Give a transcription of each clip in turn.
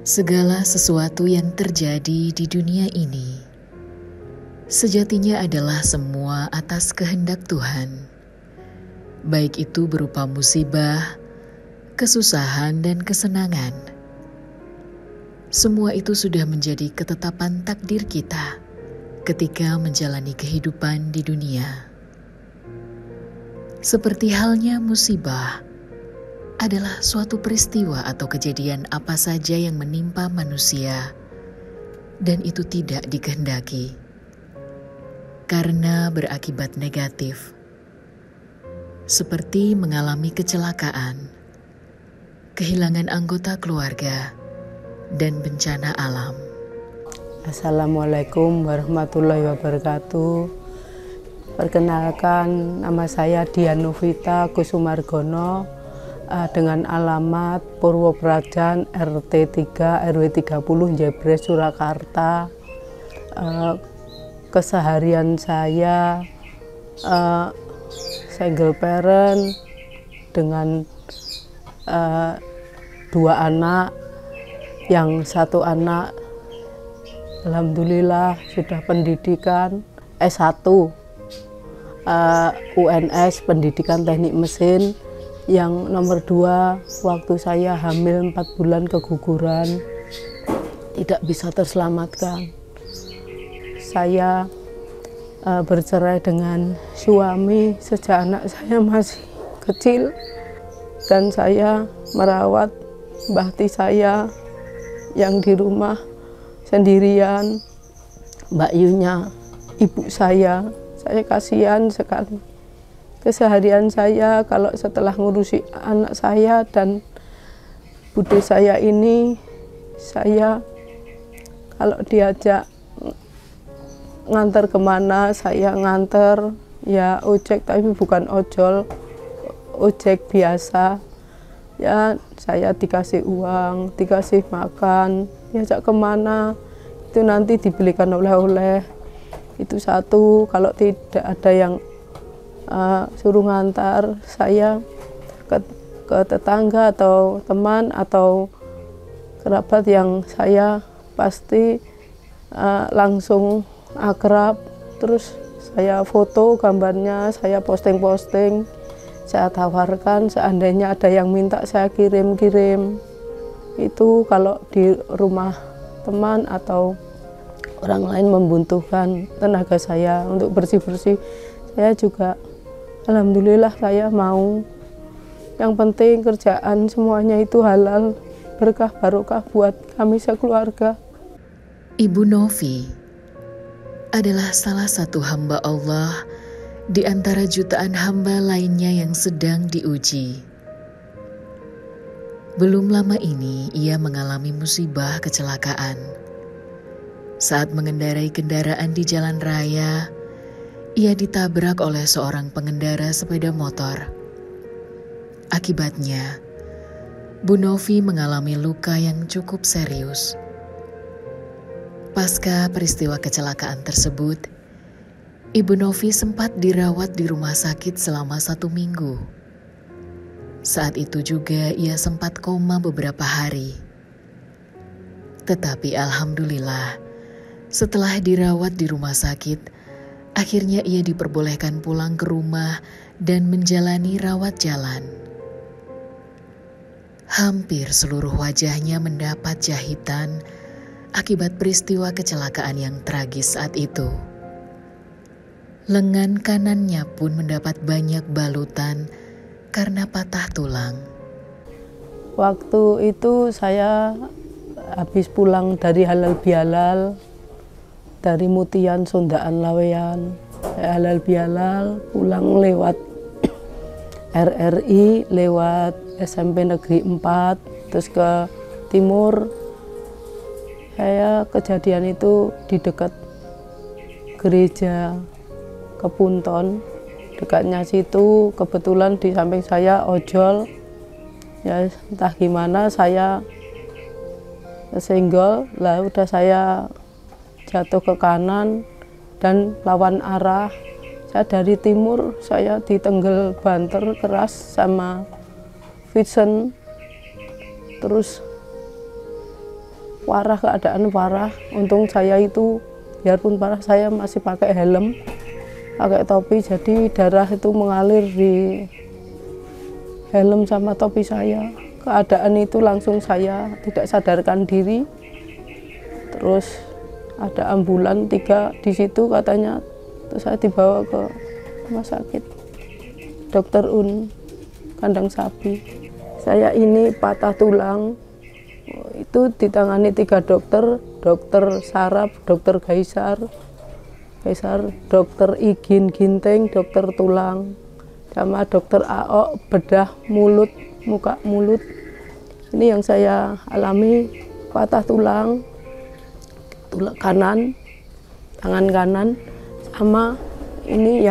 Segala sesuatu yang terjadi di dunia ini sejatinya adalah semua atas kehendak Tuhan, baik itu berupa musibah, kesusahan, dan kesenangan. Semua itu sudah menjadi ketetapan takdir kita ketika menjalani kehidupan di dunia. Seperti halnya musibah adalah suatu peristiwa atau kejadian apa saja yang menimpa manusia, dan itu tidak dikehendaki karena berakibat negatif, seperti mengalami kecelakaan, kehilangan anggota keluarga, dan bencana alam. Assalamualaikum warahmatullahi wabarakatuh. Perkenalkan, nama saya Dian Novita Kusumargono dengan alamat Purwobrajan RT 3 RW 30 Jebres Surakarta. Keseharian saya single parent dengan 2 anak. Yang 1 anak alhamdulillah sudah pendidikan S1 UNS pendidikan teknik mesin. Yang nomor 2, waktu saya hamil 4 bulan keguguran, tidak bisa terselamatkan. Saya bercerai dengan suami sejak anak saya masih kecil, dan saya merawat mbahti saya yang di rumah sendirian. Mbak Yunya, ibu saya kasihan sekali. Keseharian saya kalau setelah ngurusi anak saya dan bude saya ini, saya kalau diajak nganter kemana, saya nganter ya ojek, tapi bukan ojol, ojek biasa. Ya saya dikasih uang, dikasih makan, diajak kemana itu nanti dibelikan oleh-oleh. Itu satu. Kalau tidak ada yang suruh ngantar, saya ke tetangga atau teman atau kerabat yang saya pasti langsung akrab, terus saya foto gambarnya, saya posting-posting, saya tawarkan, seandainya ada yang minta saya kirim-kirim. Itu kalau di rumah teman atau orang lain membutuhkan tenaga saya untuk bersih-bersih, saya juga alhamdulillah saya mau. Yang penting kerjaan semuanya itu halal, berkah barokah buat kami sekeluarga. Ibu Novi adalah salah satu hamba Allah di antara jutaan hamba lainnya yang sedang diuji. Belum lama ini ia mengalami musibah kecelakaan. Saat mengendarai kendaraan di jalan raya, ia ditabrak oleh seorang pengendara sepeda motor. Akibatnya, Bu Novi mengalami luka yang cukup serius. Pasca peristiwa kecelakaan tersebut, Ibu Novi sempat dirawat di rumah sakit selama 1 minggu. Saat itu juga ia sempat koma beberapa hari. Tetapi alhamdulillah, setelah dirawat di rumah sakit, akhirnya ia diperbolehkan pulang ke rumah dan menjalani rawat jalan. Hampir seluruh wajahnya mendapat jahitan akibat peristiwa kecelakaan yang tragis saat itu. Lengan kanannya pun mendapat banyak balutan karena patah tulang. Waktu itu saya habis pulang dari halal bihalal, dari Mutian Sondaan Laweyan. Halal bihalal pulang lewat RRI, lewat SMP Negeri 4, terus ke timur. Saya kejadian itu di dekat gereja Kepunton, dekatnya situ. Kebetulan di samping saya ojol, ya entah gimana saya kesenggol, lah udah saya jatuh ke kanan dan lawan arah. Saya dari timur, saya ditenggel banter keras sama Vincent. Terus parah, keadaan parah. Untung saya itu biarpun parah saya masih pakai helm, pakai topi, jadi darah itu mengalir di helm sama topi saya. Keadaan itu langsung saya tidak sadarkan diri. Terus ada ambulan 3 di situ katanya, terus saya dibawa ke rumah sakit Dokter Un Kandang Sapi. Saya ini patah tulang, itu ditangani 3 dokter, dokter saraf, dokter gaisar, dokter Igin Ginting, dokter tulang, sama dokter AO bedah mulut, muka mulut. Ini yang saya alami, patah tulang kanan, tangan kanan, sama ini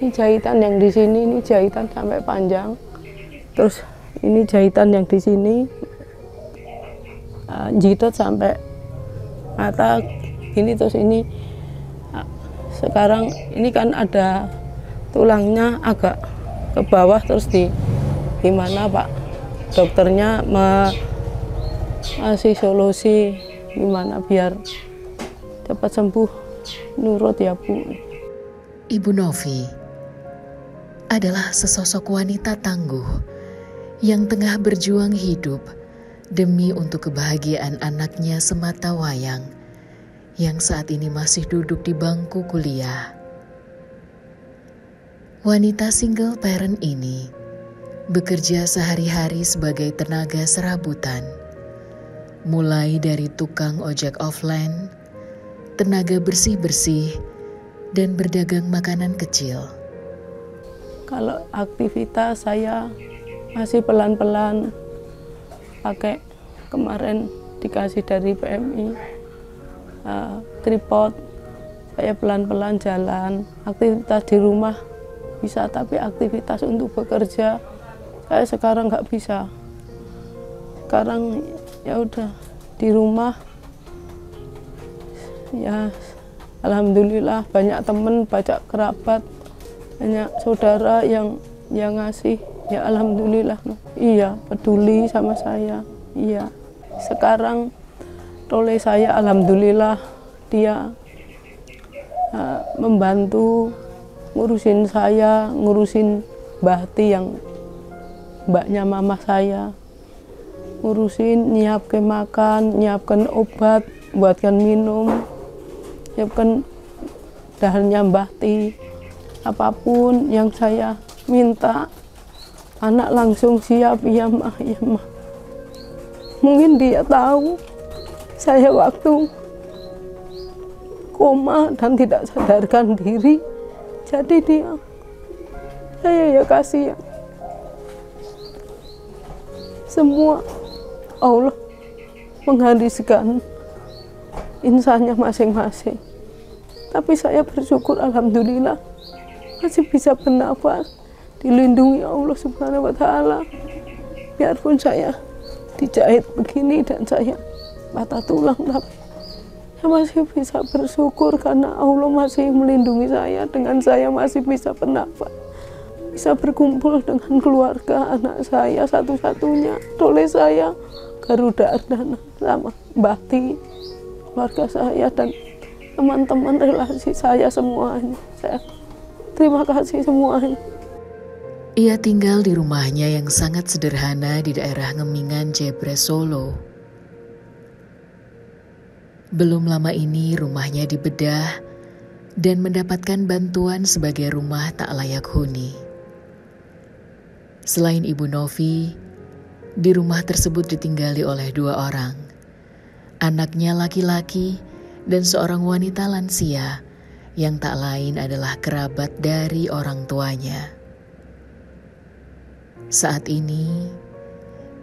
jahitan yang di sini, ini jahitan sampai panjang. Terus ini jahitan yang di sini, jitot sampai mata ini. Terus ini sekarang ini kan ada tulangnya agak ke bawah, terus gimana Pak dokternya masih solusi gimana biar cepat sembuh, nurut ya Bu. Ibu Novi adalah sesosok wanita tangguh yang tengah berjuang hidup demi untuk kebahagiaan anaknya semata wayang yang saat ini masih duduk di bangku kuliah. Wanita single parent ini bekerja sehari-hari sebagai tenaga serabutan, mulai dari tukang ojek offline, tenaga bersih-bersih, dan berdagang makanan kecil. Kalau aktivitas saya masih pelan-pelan, pakai kemarin dikasih dari PMI tripod, saya pelan-pelan jalan. Aktivitas di rumah bisa, tapi aktivitas untuk bekerja saya sekarang nggak bisa. Sekarang ya udah di rumah ya, alhamdulillah banyak teman, banyak kerabat, banyak saudara yang ngasih, ya alhamdulillah. Iya, peduli sama saya. Iya, sekarang oleh saya alhamdulillah dia membantu ngurusin saya, ngurusin Bahti yang mbaknya mama saya, ngurusin, nyiapkan makan, nyiapkan obat, buatkan minum, nyiapkan dahannya Bahti. Apapun yang saya minta, anak langsung siap, iya mah, iya mah. Mungkin dia tahu saya waktu koma dan tidak sadarkan diri, jadi saya ya kasih ya. Semua Allah menghabiskan insannya masing-masing. Tapi saya bersyukur alhamdulillah masih bisa bernafas, dilindungi Allah Subhanahu wa Ta'ala. Biarpun saya dijahit begini dan saya patah tulang, tapi saya masih bisa bersyukur karena Allah masih melindungi saya, dengan saya masih bisa bernafas, bisa berkumpul dengan keluarga anak saya satu-satunya, oleh saya Garuda Ardana sama Bahti, keluarga saya dan teman-teman relasi saya semuanya. Saya terima kasih semuanya. Ia tinggal di rumahnya yang sangat sederhana di daerah Ngemingan, Jebres, Solo. Belum lama ini rumahnya dibedah dan mendapatkan bantuan sebagai rumah tak layak huni. Selain Ibu Novi, di rumah tersebut ditinggali oleh 2 orang. Anaknya laki-laki dan seorang wanita lansia yang tak lain adalah kerabat dari orang tuanya. Saat ini,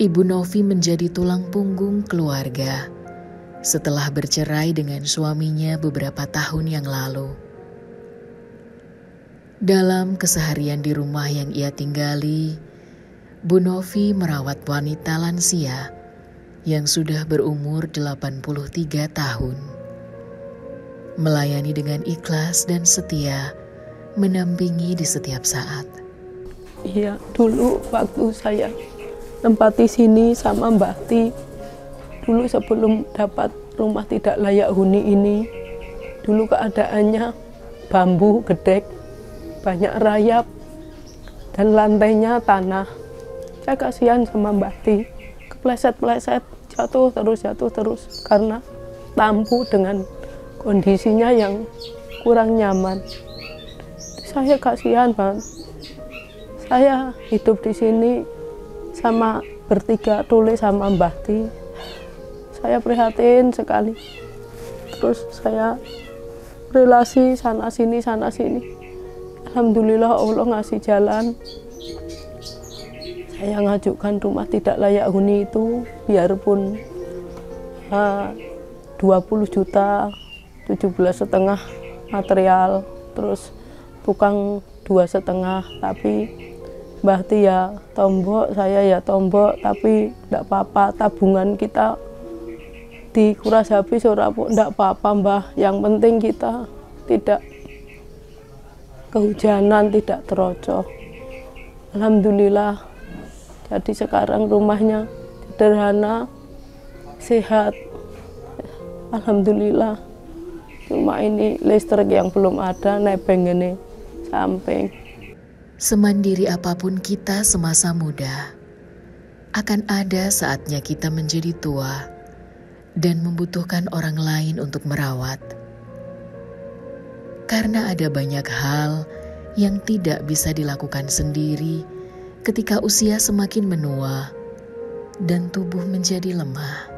Ibu Novi menjadi tulang punggung keluarga setelah bercerai dengan suaminya beberapa tahun yang lalu. Dalam keseharian di rumah yang ia tinggali, Bu Novi merawat wanita lansia yang sudah berumur 83 tahun. Melayani dengan ikhlas dan setia, mendampingi di setiap saat. Iya, dulu waktu saya tempati sini sama Mbak Ti, Dulu sebelum dapat rumah tidak layak huni ini, dulu keadaannya bambu gedek, banyak rayap, dan lantainya tanah. Saya kasihan sama Mbah Ti, kepleset-pleset, jatuh terus, karena tampu dengan kondisinya yang kurang nyaman. Saya kasihan banget. Saya hidup di sini sama bertiga, Tule sama Mbah Ti. Saya prihatin sekali. Terus saya relasi sana sini. Alhamdulillah Allah ngasih jalan. Saya ngajukan rumah tidak layak huni itu, biarpun 20 juta, 17,5 material, terus tukang 2,5, tapi Mbah Ti ya tombok, saya ya tombok, tapi enggak apa-apa, tabungan kita dikuras habis enggak apa-apa Mbah, yang penting kita tidak kehujanan, tidak terocok. Alhamdulillah, jadi sekarang rumahnya sederhana, sehat. Alhamdulillah, rumah ini listrik yang belum ada, nebeng ini samping. Semandiri apapun kita semasa muda, akan ada saatnya kita menjadi tua dan membutuhkan orang lain untuk merawat. Karena ada banyak hal yang tidak bisa dilakukan sendiri ketika usia semakin menua dan tubuh menjadi lemah.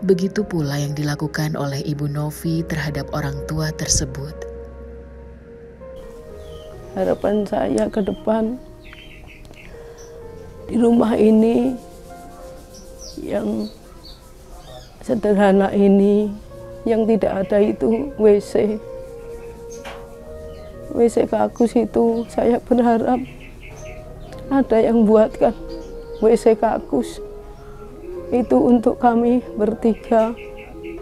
Begitu pula yang dilakukan oleh Ibu Novi terhadap orang tua tersebut. Harapan saya ke depan di rumah ini yang sederhana ini, yang tidak ada itu WC kakus itu, saya berharap ada yang buatkan WC kakus itu untuk kami bertiga.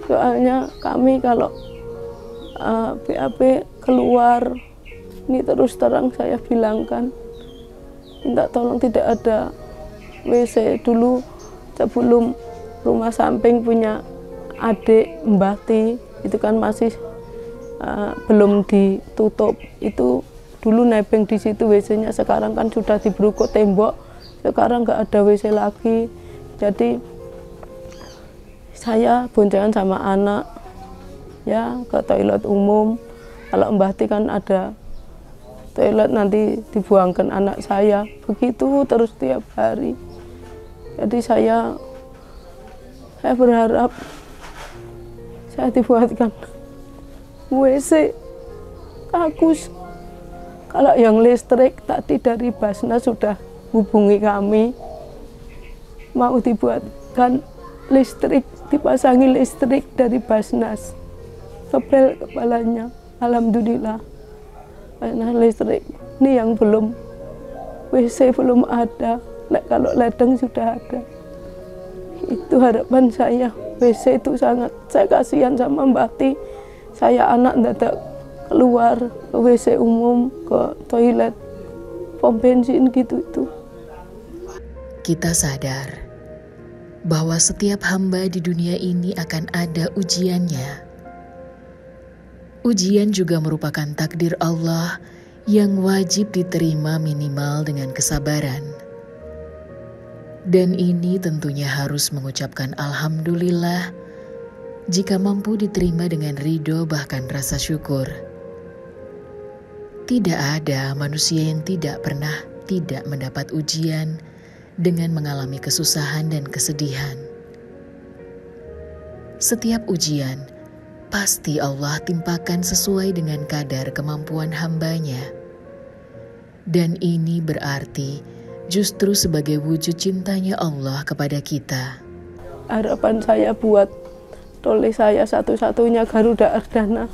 Soalnya kami kalau BAB keluar, ini terus terang saya bilangkan, minta tolong tidak ada WC. Dulu sebelum rumah samping punya adik Mbah Ti, itu kan masih belum ditutup, itu dulu nebeng di situ WC-nya. Sekarang kan sudah diberukut tembok, sekarang nggak ada WC lagi. Jadi saya boncengan sama anak ya ke toilet umum. Kalau Mbah Ti kan ada toilet, nanti dibuangkan anak saya, begitu terus tiap hari. Jadi saya berharap saya dibuatkan WC kakus. Kalau yang listrik tadi dari Basnas sudah hubungi kami, mau dibuatkan listrik, dipasangi listrik dari Basnas, kebel kepalanya. Alhamdulillah, karena listrik ini yang belum, WC belum ada. Kalau ledeng sudah ada. Itu harapan saya. WC itu sangat, saya kasihan sama Mbah Ti. Saya anak dadak keluar ke WC umum, ke toilet, pom bensin gitu itu. Kita sadar bahwa setiap hamba di dunia ini akan ada ujiannya. Ujian juga merupakan takdir Allah yang wajib diterima minimal dengan kesabaran. Dan ini tentunya harus mengucapkan alhamdulillah jika mampu diterima dengan ridho bahkan rasa syukur. Tidak ada manusia yang tidak pernah tidak mendapat ujian dengan mengalami kesusahan dan kesedihan. Setiap ujian pasti Allah timpakan sesuai dengan kadar kemampuan hambanya. Dan ini berarti justru sebagai wujud cintanya Allah kepada kita. Harapan saya buat Tole saya satu-satunya Garuda Ardana.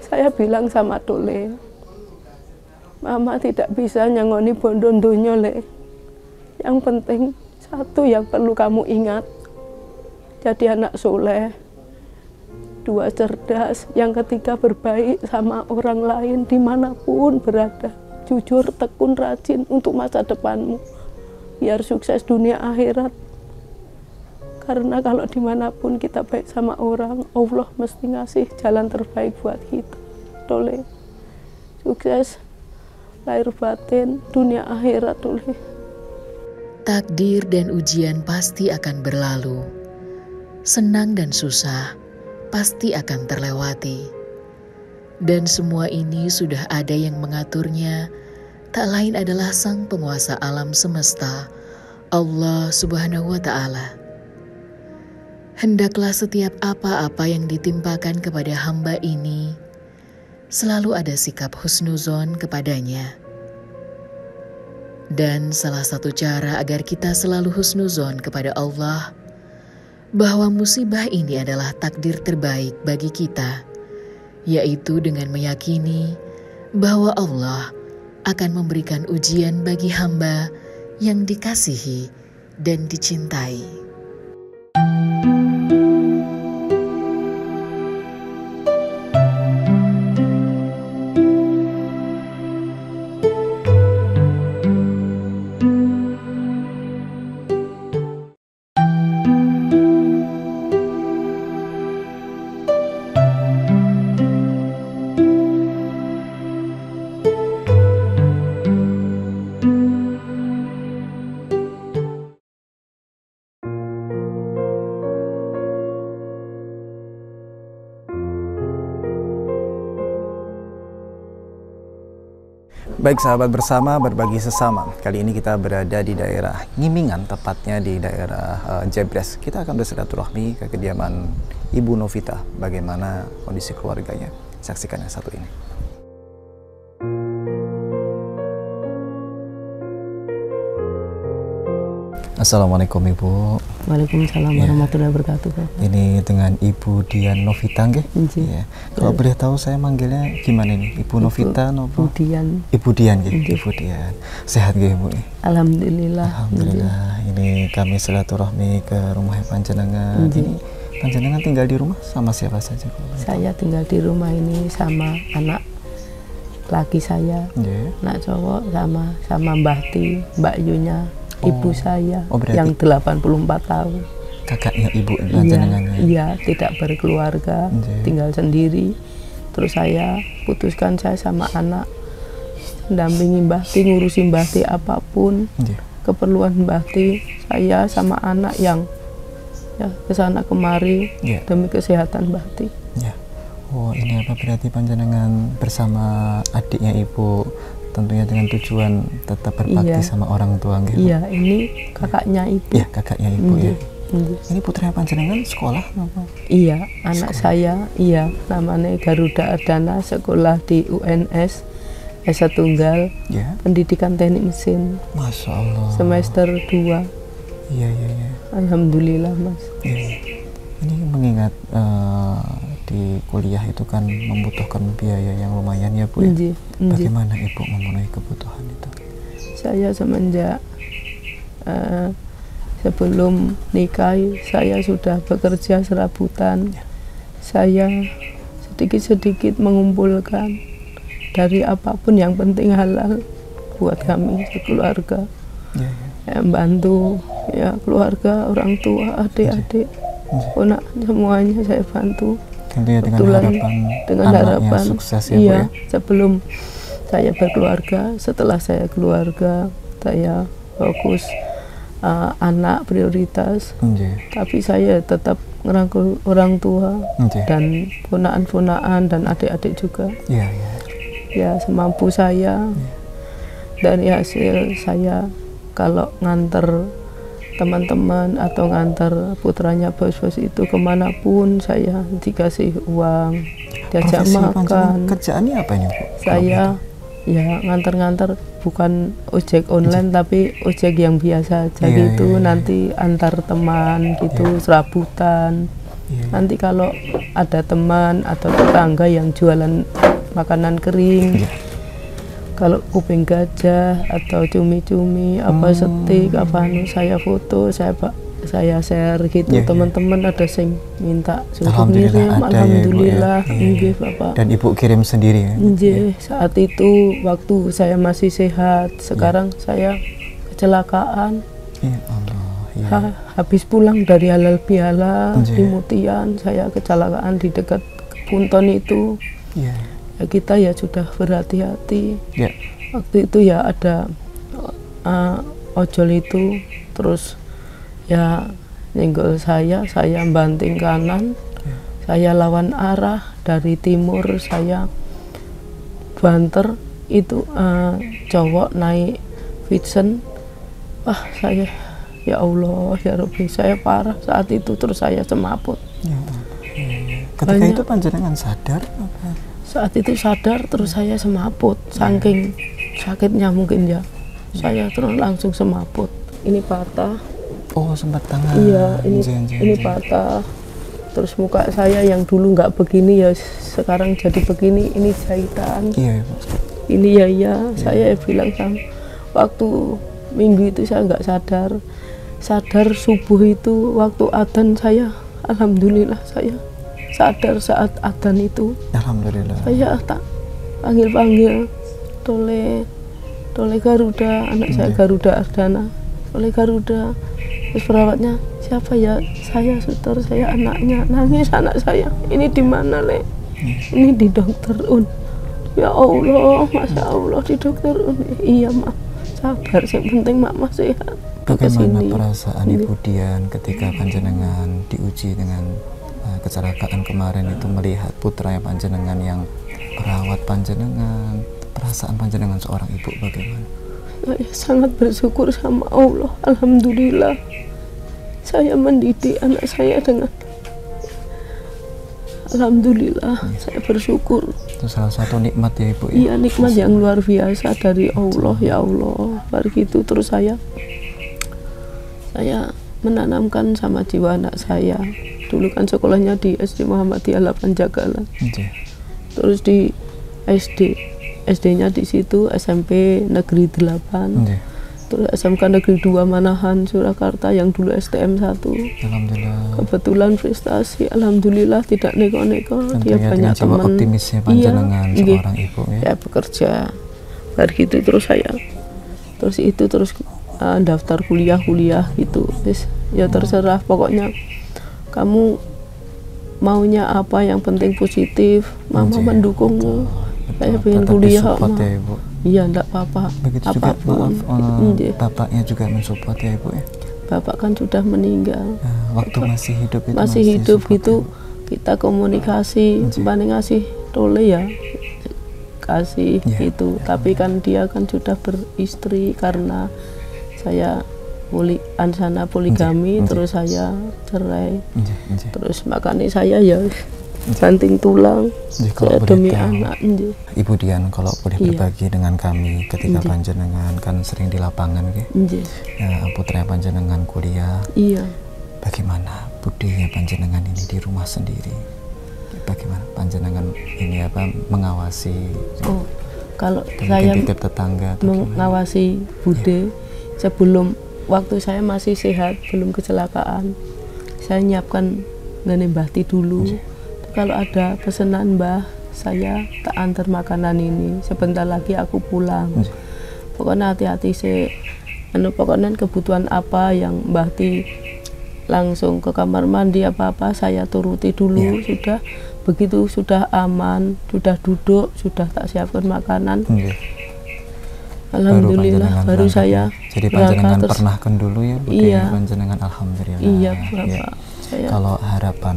Saya bilang sama Tole, Mama tidak bisa nyangoni bondon donya, Le. Yang penting satu yang perlu kamu ingat, jadi anak soleh, 2 cerdas, yang ketiga berbaik sama orang lain dimanapun berada, jujur, tekun, rajin untuk masa depanmu, biar sukses dunia akhirat. Karena kalau dimanapun kita baik sama orang, Allah mesti ngasih jalan terbaik buat kita. Dole, sukses, lahir batin, dunia akhirat dole. Takdir dan ujian pasti akan berlalu. Senang dan susah pasti akan terlewati. Dan semua ini sudah ada yang mengaturnya, tak lain adalah Sang Penguasa alam semesta, Allah Subhanahu wa Ta'ala. Hendaklah setiap apa-apa yang ditimpakan kepada hamba ini selalu ada sikap husnuzon kepadanya. Dan salah satu cara agar kita selalu husnuzon kepada Allah, bahwa musibah ini adalah takdir terbaik bagi kita, yaitu dengan meyakini bahwa Allah akan memberikan ujian bagi hamba yang dikasihi dan dicintai. Baik sahabat bersama, berbagi sesama. Kali ini kita berada di daerah Ngimingan, tepatnya di daerah Jebres. Kita akan bersilaturahmi ke kediaman Ibu Novita. Bagaimana kondisi keluarganya? Saksikan yang satu ini. Assalamualaikum Ibu. Waalaikumsalam warahmatullahi wabarakatuh. Ini dengan Ibu Dian Novita, nggih? Ya. Kalau boleh tahu saya manggilnya gimana nih? Ibu Novita nopo? Ibu Dian. Ibu Dian, nggih. Ibu Dian. Sehat nggih, Ibu? Alhamdulillah. Alhamdulillah. Ini kami silaturahmi ke rumah panjenengan. Ini panjenengan tinggal di rumah sama siapa saja? Saya tinggal di rumah ini sama anak laki saya, anak cowok sama Mbah Ti, Mbak Yunya. Ibu saya yang 84 tahun. Kakaknya ibu panjenengannya? Iya, tidak berkeluarga, tinggal sendiri. Terus saya putuskan saya sama anak mendampingi Mbah Ti, ngurusin Mbah Ti apapun. Keperluan Mbah Ti, saya sama anak yang ya kesana kemari demi kesehatan Mbah Ti. Oh, ini apa berarti panjenengan bersama adiknya ibu, tentunya dengan tujuan tetap berbakti sama orang tua, gitu? Iya, ini kakaknya ibu. Iya, kakaknya ibu ya. Ini putra panjenengan sekolah apa? Iya, anak saya, namanya Garuda Ardana, sekolah di UNS S1 Tunggal, pendidikan teknik mesin. Masya Allah. Semester 2. Iya. Alhamdulillah, Mas. Ini mengingat di kuliah itu kan membutuhkan biaya yang lumayan ya Bu ya. Bagaimana Ibu memenuhi kebutuhan itu? Saya semenjak sebelum nikah saya sudah bekerja serabutan. Saya sedikit-sedikit mengumpulkan dari apapun yang penting halal buat kami sekeluarga. Bantu ya keluarga, orang tua, adik-adik, anak semuanya saya bantu. Tentunya dengan harapan sukses ya, Bu ya. Sebelum saya berkeluarga, setelah saya keluarga, saya fokus anak prioritas. Tapi saya tetap ngerangkul orang tua dan ponaan-ponaan dan adik-adik juga. Ya semampu saya. Dari hasil saya kalau nganter teman-teman atau ngantar putranya bos-bos itu kemanapun, saya dikasih uang, diajak makan. Kerjaannya apa ini, Bu? Saya ya ngantar-ngantar, bukan ojek online tapi ojek yang biasa aja gitu. Nanti antar teman gitu, serabutan. Nanti kalau ada teman atau tetangga yang jualan makanan kering, kalau kuping gajah atau cumi-cumi, apa setik, apa saya foto, saya share gitu. Teman-teman ada yang minta suruh ngirim, alhamdulillah, ya. Bapak. Dan Ibu kirim sendiri ya? Saat itu waktu saya masih sehat, sekarang saya kecelakaan. Ya Allah, ya. Habis pulang dari halal bihalal Iya. di Mutian, saya kecelakaan di dekat Punton itu. Iya. Ya kita ya sudah berhati-hati. Ya. Waktu itu ya ada ojol itu, terus ya nyenggol saya banting kanan, saya lawan arah dari timur, saya banter itu cowok naik Vitsen. Wah, saya ya Allah ya Rabbi, saya parah saat itu, terus saya semaput. Ya. Ketika Banyak. itu panjenengan sadar apa? Saat itu sadar, terus saya semaput, saking sakitnya mungkin ya. Saya terus langsung semaput. Ini patah. Oh, sempat tangan. Iya, ini Anjay. patah. Terus muka saya yang dulu nggak begini ya sekarang jadi begini. Ini jahitan. Iya, Ibu. Ini ya. Saya bilang sama waktu minggu itu saya nggak sadar. Sadar subuh itu waktu adzan saya, alhamdulillah saya sadar saat adzan itu. Alhamdulillah. Saya tak panggil Tole Garuda, anak saya Garuda Ardana, Tole Garuda. Terus perawatnya, siapa ya? Saya, suster, saya anaknya. Nangis anak saya. Ini di mana, Le? Ini di Dokter Un. Ya Allah, Masya Allah, di Dokter Un. Iya, Mak. Sabar, yang penting Mama sehat. Bagaimana Kesini. perasaan Ibu Dian ketika panjenengan diuji dengan kecelakaan kemarin itu, melihat putra yang panjenengan yang perawat panjenengan, perasaan panjenengan seorang ibu bagaimana? Saya sangat bersyukur sama Allah. Alhamdulillah saya mendidik anak saya dengan Alhamdulillah. Saya bersyukur. Itu salah satu nikmat ya Ibu ya? Iya, nikmat yang luar biasa dari Allah. Ya Allah, begitu terus saya menanamkan sama jiwa anak saya. Dulu kan sekolahnya di SD Muhammadiyah 8 Jagalan. Iya. Terus di SD-nya di situ, SMP Negeri 8. Iya. Terus SMK Negeri 2 Manahan Surakarta yang dulu STM 1. Alhamdulillah. Kebetulan prestasi, alhamdulillah tidak neko-neko. Dia Tentunya banyak dengan jiwa teman. optimisnya panjenengan Iya, seorang ibu ya. saya bekerja begitu, terus terus daftar kuliah gitu. Terus ya terserah, pokoknya kamu maunya apa, yang penting positif. Mama Iya, mendukungmu. Saya Betul, pengen tetap kuliah, disupport Ma. ya Ibu. Iya, enggak apa-apa. Begitu juga Apapun. Iya. bapaknya juga mensupport ya Ibu ya. Bapak kan sudah meninggal. Nah, waktu masih hidup itu Masih hidup support gitu, ya, Bu? kita komunikasi, paling ngasih tole ya kasih Iya, gitu. Tapi kan dia kan sudah beristri karena saya poligami, terus saya cerai. Iya, iya. Terus makanya saya ya banting tulang Jadi kalau saya boleh demi tahu, anak. Nggih. Ibu Dian kalau boleh Iya. berbagi dengan kami ketika Nggih. panjenengan kan sering di lapangan nggih. Nggih. Putra panjenengan kuliah, Iya. bagaimana budinya panjenengan ini di rumah sendiri? Bagaimana panjenengan ini mengawasi Oh, kalau mungkin saya titip tetangga atau gimana? mengawasi Bude sebelum waktu saya masih sehat, belum kecelakaan, saya nyiapkan ngene Mbah dulu. Kalau ada pesanan Mbah, saya tak antar makanan ini. Sebentar lagi aku pulang. Pokoknya hati-hati sih. Pokoknya kebutuhan apa yang Mbah langsung ke kamar mandi apa-apa saya turuti dulu. Sudah begitu sudah aman, sudah duduk, sudah tak siapkan makanan. Alhamdulillah baru saya jadi panjenengan terus- pernah dulu ya Bu Iya. Dian, panjenengan alhamdulillah. Iya, Ya. Bapak. Saya Kalau harapan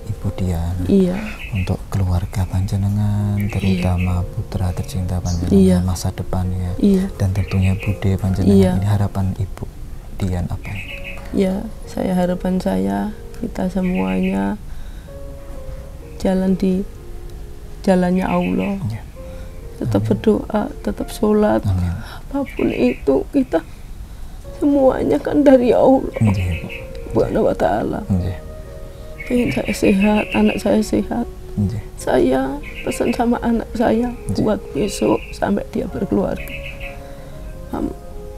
Ibu Dian iya. untuk keluarga panjenengan, terutama putra tercinta panjenengan, Iya. masa depannya, Iya. dan tentunya Bude panjenengan, Iya. ini harapan Ibu Dian apa ya? Ya, harapan saya kita semuanya jalan di jalannya Allah. Ya. Tetap berdoa, tetap sholat, Amin. apapun itu kita semuanya kan dari Allah Iya, Bu. Subhanahu wa ta'ala. Iya. Pengen saya sehat, anak saya sehat. Iya. Saya pesan sama anak saya buat besok sampai dia berkeluarga.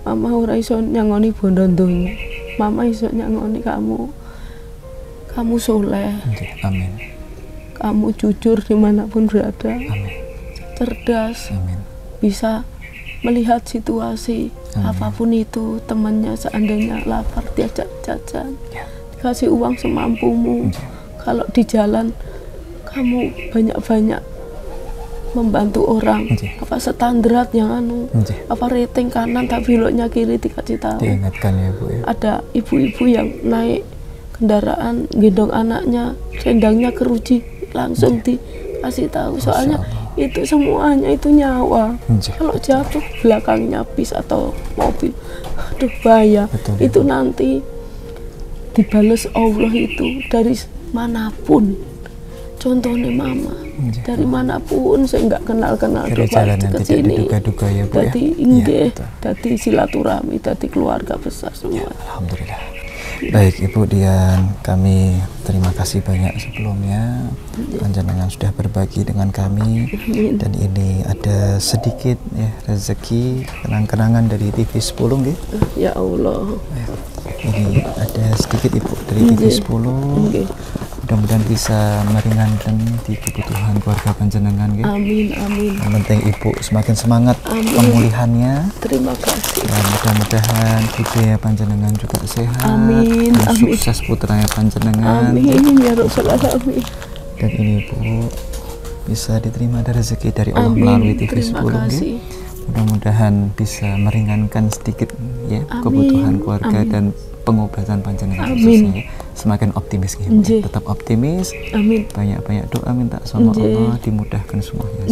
Mama ora iso nyangoni bondo donya. Mama iso nyangoni kamu soleh, Iya. Amin. kamu jujur dimanapun berada, Amin. cerdas, Amin. bisa melihat situasi apapun itu, temannya seandainya lapar diajak jajan, dikasih uang semampumu. Kalau di jalan kamu banyak-banyak membantu orang, apa standar yang apa rating kanan tak beloknya kiri dikasih tahu. Diingatkan ya Bu ya. Ada ibu-ibu yang naik kendaraan gendong anaknya, sendangnya keruji, langsung dikasih tahu. Soalnya itu semuanya itu nyawa. Kalau jatuh belakangnya bis atau mobil, aduh bahaya. Itu nanti dibales Allah itu dari manapun. Contohnya mama, dari manapun saya nggak kenal dari jalan yang tidak diduga-duga ya Bu ya. Jadi inggih, jadi silaturahmi, jadi keluarga besar semua. Alhamdulillah. Baik Ibu Dian, kami terima kasih banyak sebelumnya panjenengan sudah berbagi dengan kami. Dan ini ada sedikit ya rezeki kenang-kenangan dari TV 10 nggih. Ya Allah. Ini ada sedikit Ibu dari TV 10. Mudah-mudahan bisa meringankan di kebutuhan keluarga panjenengan gitu. Amin, amin. Yang penting Ibu semakin semangat pemulihannya. Terima kasih. Dan mudah-mudahan budaya panjenengan juga sehat. Amin, dan amin. sukses putranya panjenengan. Amin ya Rabbal alamin. Dan ini Ibu bisa diterima ada rezeki dari Allah melalui TV 10 gitu. Mudah-mudahan bisa meringankan sedikit ya kebutuhan keluarga dan pengobatan panjenengan khususnya. Semakin optimis gitu. Tetap optimis. Amin. Banyak-banyak doa minta sama Allah dimudahkan semuanya.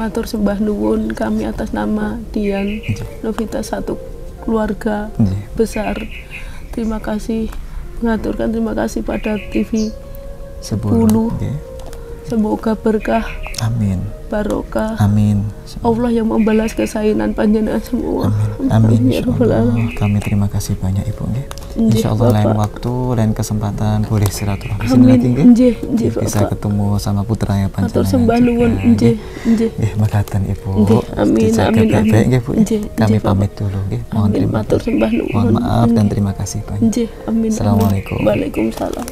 Matur sembah nuwun kami atas nama Dian Novita satu keluarga besar. Terima kasih mengaturkan terima kasih pada TV 10. Semoga berkah. Amin. Barokah. Amin. Allah yang membalas kesayangan panjenengan semua. Amin. Ya Allah. Kami terima kasih banyak Ibu nggih. Insyaallah lain waktu, lain kesempatan boleh silaturahmi sini lagi nggih. Bisa ketemu sama putranya panjenengan. Matur sembah nuwun nggih. Nggih, makaten Ibu. Amin. Amin. Baik nggih Bu. Kami pamit dulu nggih. Mohon terima matur sembah nuwun. Mohon maaf dan terima kasih banyak. Nggih. Amin. Assalamualaikum. Waalaikumsalam.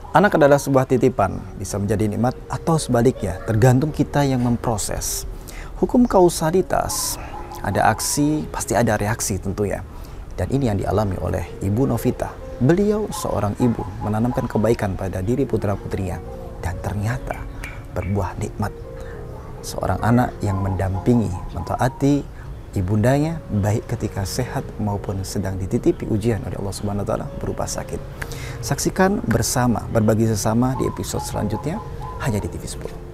Anak adalah sebuah titipan, bisa menjadi nikmat atau sebaliknya, tergantung kita yang memproses. Hukum kausalitas, ada aksi, pasti ada reaksi tentunya. Dan ini yang dialami oleh Ibu Novita. Beliau seorang ibu menanamkan kebaikan pada diri putra-putrinya dan ternyata berbuah nikmat. Seorang anak yang mendampingi, mentaati ibundanya baik ketika sehat maupun sedang dititipi ujian oleh Allah Subhanahu wa taala berupa sakit. Saksikan bersama, berbagi sesama di episode selanjutnya hanya di TV 10.